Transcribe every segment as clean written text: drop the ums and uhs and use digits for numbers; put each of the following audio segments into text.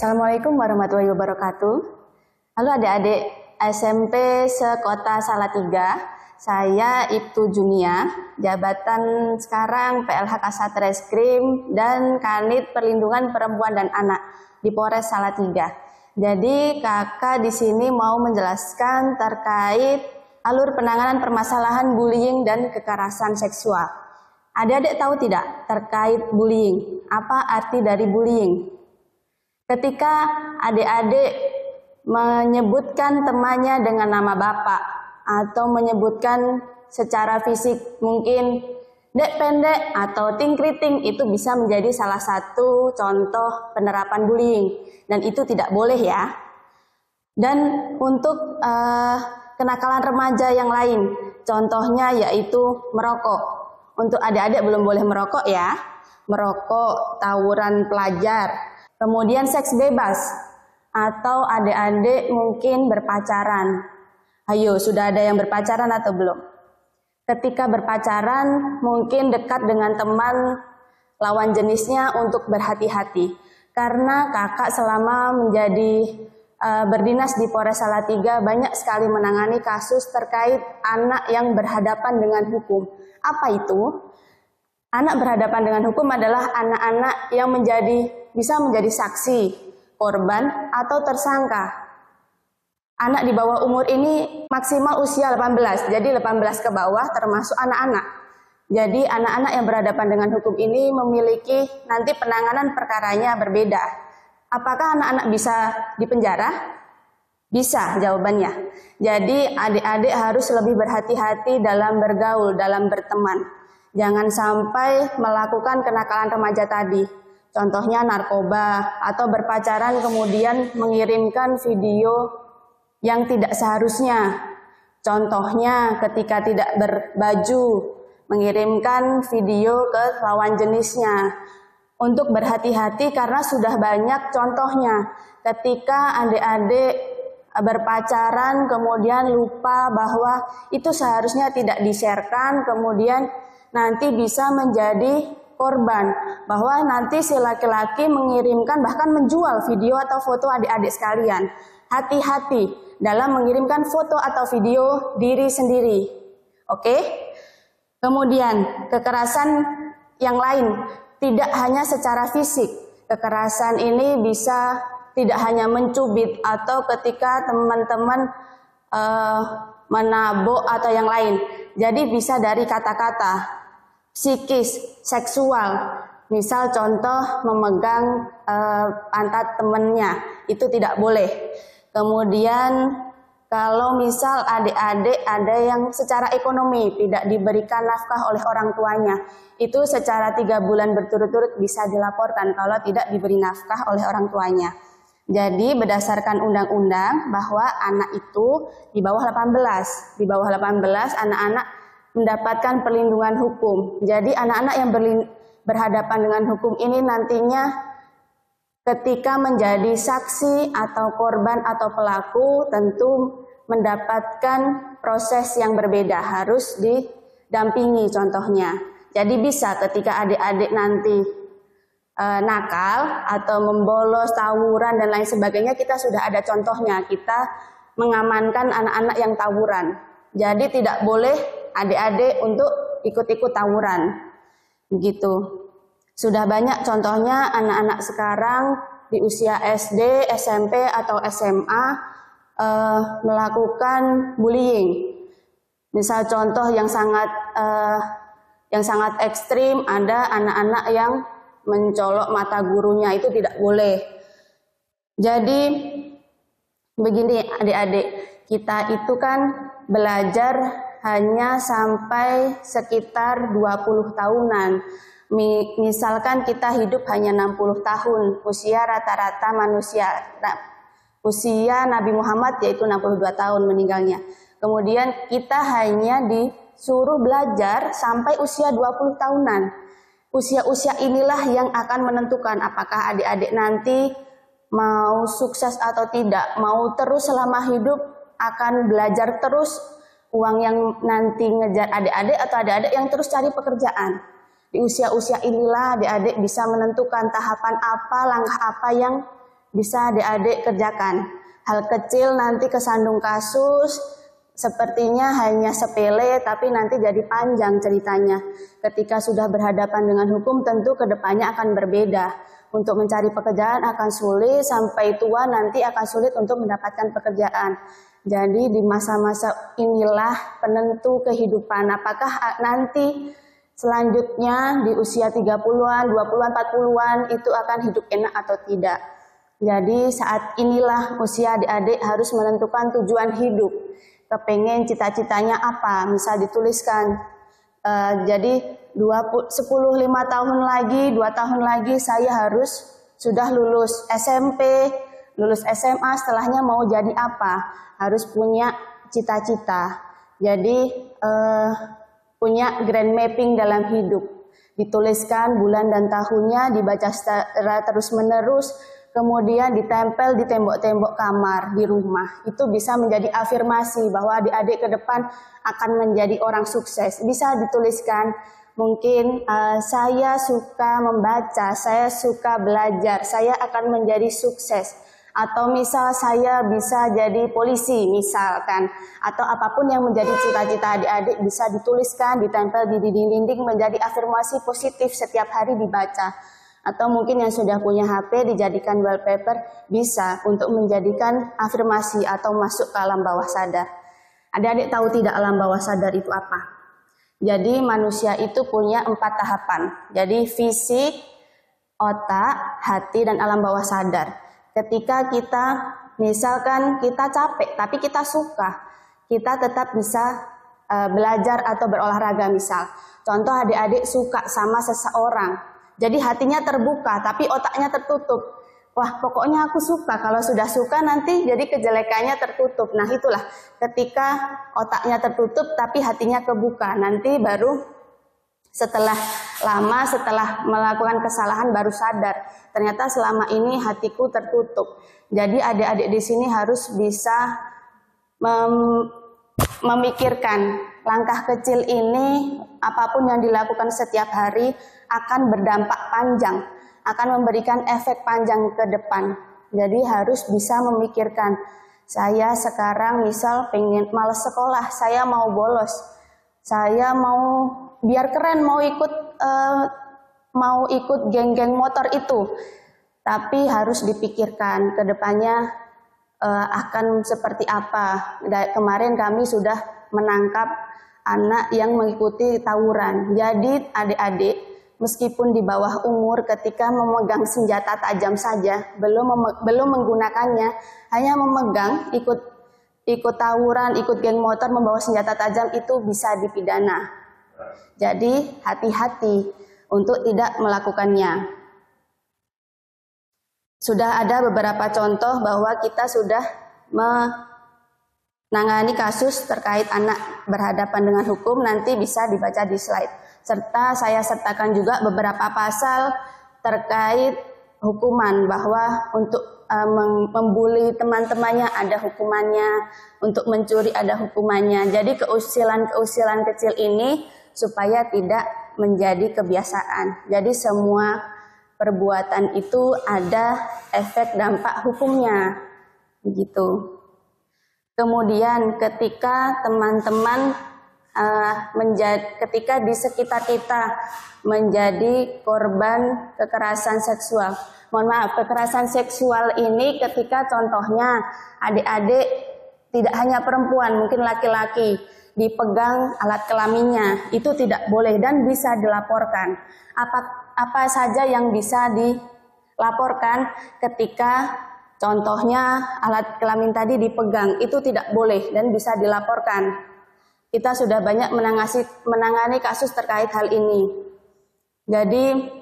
Assalamualaikum warahmatullahi wabarakatuh. Halo adik-adik SMP sekota Salatiga. Saya Ibtu Junia, jabatan sekarang PLH Kasatreskrim dan Kanit Perlindungan Perempuan dan Anak di Polres Salatiga. Jadi kakak di sini mau menjelaskan terkait alur penanganan permasalahan bullying dan kekerasan seksual. Adik-adik tahu tidak terkait bullying? Apa arti dari bullying? Ketika adik-adik menyebutkan temannya dengan nama bapak atau menyebutkan secara fisik mungkin dek pendek atau ting kriting, itu bisa menjadi salah satu contoh penerapan bullying dan itu tidak boleh ya. Dan untuk kenakalan remaja yang lain, contohnya yaitu merokok. Untuk adik-adik belum boleh merokok ya, merokok, tawuran pelajar. Kemudian seks bebas atau adik-adik mungkin berpacaran. Ayo, sudah ada yang berpacaran atau belum? Ketika berpacaran mungkin dekat dengan teman lawan jenisnya untuk berhati-hati. Karena kakak selama menjadi berdinas di Polres Salatiga banyak sekali menangani kasus terkait anak yang berhadapan dengan hukum. Apa itu? Anak berhadapan dengan hukum adalah anak-anak yang bisa menjadi saksi, korban, atau tersangka. Anak di bawah umur ini maksimal usia 18, jadi 18 ke bawah termasuk anak-anak. Jadi anak-anak yang berhadapan dengan hukum ini memiliki nanti penanganan perkaranya berbeda. Apakah anak-anak bisa dipenjara? Bisa jawabannya. Jadi adik-adik harus lebih berhati-hati dalam bergaul, dalam berteman. Jangan sampai melakukan kenakalan remaja tadi. Contohnya narkoba atau berpacaran kemudian mengirimkan video yang tidak seharusnya. Contohnya ketika tidak berbaju, mengirimkan video ke lawan jenisnya. Untuk berhati-hati karena sudah banyak contohnya. Ketika adik-adik berpacaran kemudian lupa bahwa itu seharusnya tidak di-sharekan, kemudian nanti bisa menjadi korban, bahwa nanti si laki-laki mengirimkan bahkan menjual video atau foto adik-adik sekalian. Hati-hati dalam mengirimkan foto atau video diri sendiri. Oke? Kemudian kekerasan yang lain tidak hanya secara fisik. Kekerasan ini bisa tidak hanya mencubit atau ketika teman-teman menabok atau yang lain. Jadi bisa dari kata-kata, psikis, seksual. Misal contoh memegang pantat temannya, itu tidak boleh. Kemudian kalau misal adik-adik ada yang secara ekonomi tidak diberikan nafkah oleh orang tuanya, itu secara 3 bulan berturut-turut bisa dilaporkan kalau tidak diberi nafkah oleh orang tuanya. Jadi berdasarkan undang-undang bahwa anak itu di bawah 18, anak-anak mendapatkan perlindungan hukum. Jadi anak-anak yang berhadapan dengan hukum ini nantinya ketika menjadi saksi atau korban atau pelaku tentu mendapatkan proses yang berbeda, harus didampingi contohnya. Jadi bisa ketika adik-adik nanti nakal atau membolos, tawuran dan lain sebagainya, kita sudah ada contohnya, kita mengamankan anak-anak yang tawuran. Jadi tidak boleh adik-adik untuk ikut-ikut tawuran. Begitu. Sudah banyak contohnya anak-anak sekarang di usia SD, SMP atau SMA melakukan bullying. Misal contoh yang sangat ekstrim, ada anak-anak yang mencolok mata gurunya, itu tidak boleh. Jadi begini adik-adik, kita itu kan belajar hanya sampai sekitar 20 tahunan. Misalkan kita hidup hanya 60 tahun, usia rata-rata manusia, usia Nabi Muhammad yaitu 62 tahun meninggalnya. Kemudian kita hanya disuruh belajar sampai usia 20 tahunan. Usia-usia inilah yang akan menentukan apakah adik-adik nanti mau sukses atau tidak, mau terus selama hidup akan belajar terus, uang yang nanti ngejar adik-adik atau adik-adik yang terus cari pekerjaan. Di usia-usia inilah adik-adik bisa menentukan tahapan apa, langkah apa yang bisa adik-adik kerjakan. Hal kecil nanti kesandung kasus, sepertinya hanya sepele tapi nanti jadi panjang ceritanya. Ketika sudah berhadapan dengan hukum tentu kedepannya akan berbeda. Untuk mencari pekerjaan akan sulit, sampai tua nanti akan sulit untuk mendapatkan pekerjaan. Jadi di masa-masa inilah penentu kehidupan. Apakah nanti selanjutnya di usia 30-an, 20-an, 40-an itu akan hidup enak atau tidak. Jadi saat inilah usia adik-adik harus menentukan tujuan hidup. Kepengen cita-citanya apa, misal dituliskan. Jadi 15 tahun lagi, 2 tahun lagi saya harus sudah lulus SMP, lulus SMA, setelahnya mau jadi apa? Harus punya cita-cita. Jadi punya grand mapping dalam hidup. Dituliskan bulan dan tahunnya, dibaca secara terus-menerus, kemudian ditempel di tembok-tembok kamar di rumah. Itu bisa menjadi afirmasi bahwa adik-adik ke depan akan menjadi orang sukses. Bisa dituliskan, mungkin saya suka membaca, saya suka belajar, saya akan menjadi sukses. Atau misal saya bisa jadi polisi misalkan. Atau apapun yang menjadi cita-cita adik-adik bisa dituliskan, ditempel di dinding-dinding menjadi afirmasi positif setiap hari dibaca. Atau mungkin yang sudah punya HP dijadikan wallpaper bisa untuk menjadikan afirmasi atau masuk ke alam bawah sadar. Adik-adik tahu tidak alam bawah sadar itu apa? Jadi manusia itu punya 4 tahapan. Jadi fisik, otak, hati, dan alam bawah sadar. Ketika kita, misalkan kita capek, tapi kita suka, kita tetap bisa belajar atau berolahraga misal. Contoh adik-adik suka sama seseorang, jadi hatinya terbuka, tapi otaknya tertutup. Wah, pokoknya aku suka, kalau sudah suka nanti jadi kejelekannya tertutup. Nah itulah, ketika otaknya tertutup, tapi hatinya kebuka, nanti baru setelah lama, setelah melakukan kesalahan baru sadar, ternyata selama ini hatiku tertutup. Jadi adik-adik di sini harus bisa memikirkan langkah kecil ini, apapun yang dilakukan setiap hari akan berdampak panjang, akan memberikan efek panjang ke depan. Jadi harus bisa memikirkan, saya sekarang misal pengen malas sekolah, saya mau bolos, saya mau biar keren mau ikut geng-geng motor itu, tapi harus dipikirkan ke depannya akan seperti apa. Kemarin kami sudah menangkap anak yang mengikuti tawuran. Jadi adik-adik meskipun di bawah umur ketika memegang senjata tajam saja, belum menggunakannya, hanya memegang, ikut tawuran, ikut geng motor membawa senjata tajam itu bisa dipidana. Jadi hati-hati untuk tidak melakukannya. Sudah ada beberapa contoh bahwa kita sudah menangani kasus terkait anak berhadapan dengan hukum, nanti bisa dibaca di slide. Serta saya sertakan juga beberapa pasal terkait hukuman, bahwa untuk membuli teman-temannya ada hukumannya, untuk mencuri ada hukumannya. Jadi keusilan-keusilan kecil ini supaya tidak menjadi kebiasaan. Jadi semua perbuatan itu ada efek dampak hukumnya. Begitu. Kemudian ketika teman-teman ketika di sekitar kita menjadi korban kekerasan seksual. Mohon maaf, kekerasan seksual ini ketika contohnya adik-adik tidak hanya perempuan, mungkin laki-laki, dipegang alat kelaminnya, itu tidak boleh dan bisa dilaporkan. Apa saja yang bisa dilaporkan ketika contohnya alat kelamin tadi dipegang, itu tidak boleh dan bisa dilaporkan. Kita sudah banyak menangani kasus terkait hal ini. Jadi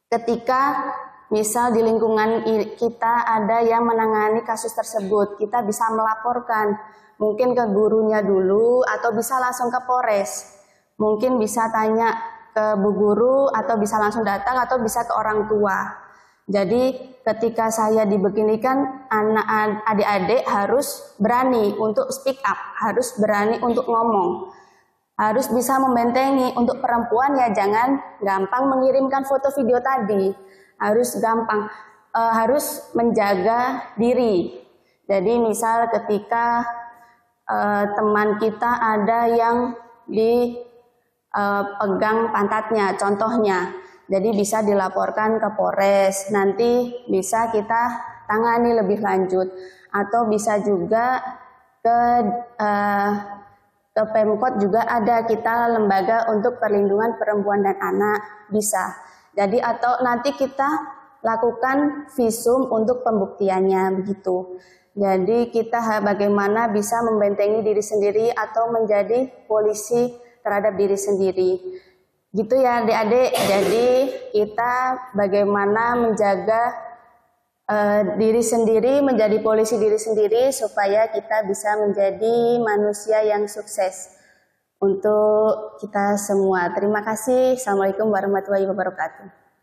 ketika misal di lingkungan kita ada yang menangani kasus tersebut, kita bisa melaporkan. Mungkin ke gurunya dulu atau bisa langsung ke Polres. Mungkin bisa tanya ke Bu Guru atau bisa langsung datang atau bisa ke orang tua. Jadi ketika saya dibeginikan, adik-adik harus berani untuk speak up, harus berani untuk ngomong. Harus bisa membentengi. Untuk perempuan ya jangan gampang mengirimkan foto video tadi. Harus gampang. harus menjaga diri. Jadi misal ketika teman kita ada yang dipegang pantatnya, contohnya, jadi bisa dilaporkan ke Polres, nanti bisa kita tangani lebih lanjut, atau bisa juga ke Pemkot juga ada kita lembaga untuk perlindungan perempuan dan anak, bisa. Jadi atau nanti kita lakukan visum untuk pembuktiannya begitu. Jadi kita bagaimana bisa membentengi diri sendiri atau menjadi polisi terhadap diri sendiri. Gitu ya adik-adik. Jadi kita bagaimana menjaga diri sendiri, menjadi polisi diri sendiri supaya kita bisa menjadi manusia yang sukses untuk kita semua. Terima kasih. Assalamualaikum warahmatullahi wabarakatuh.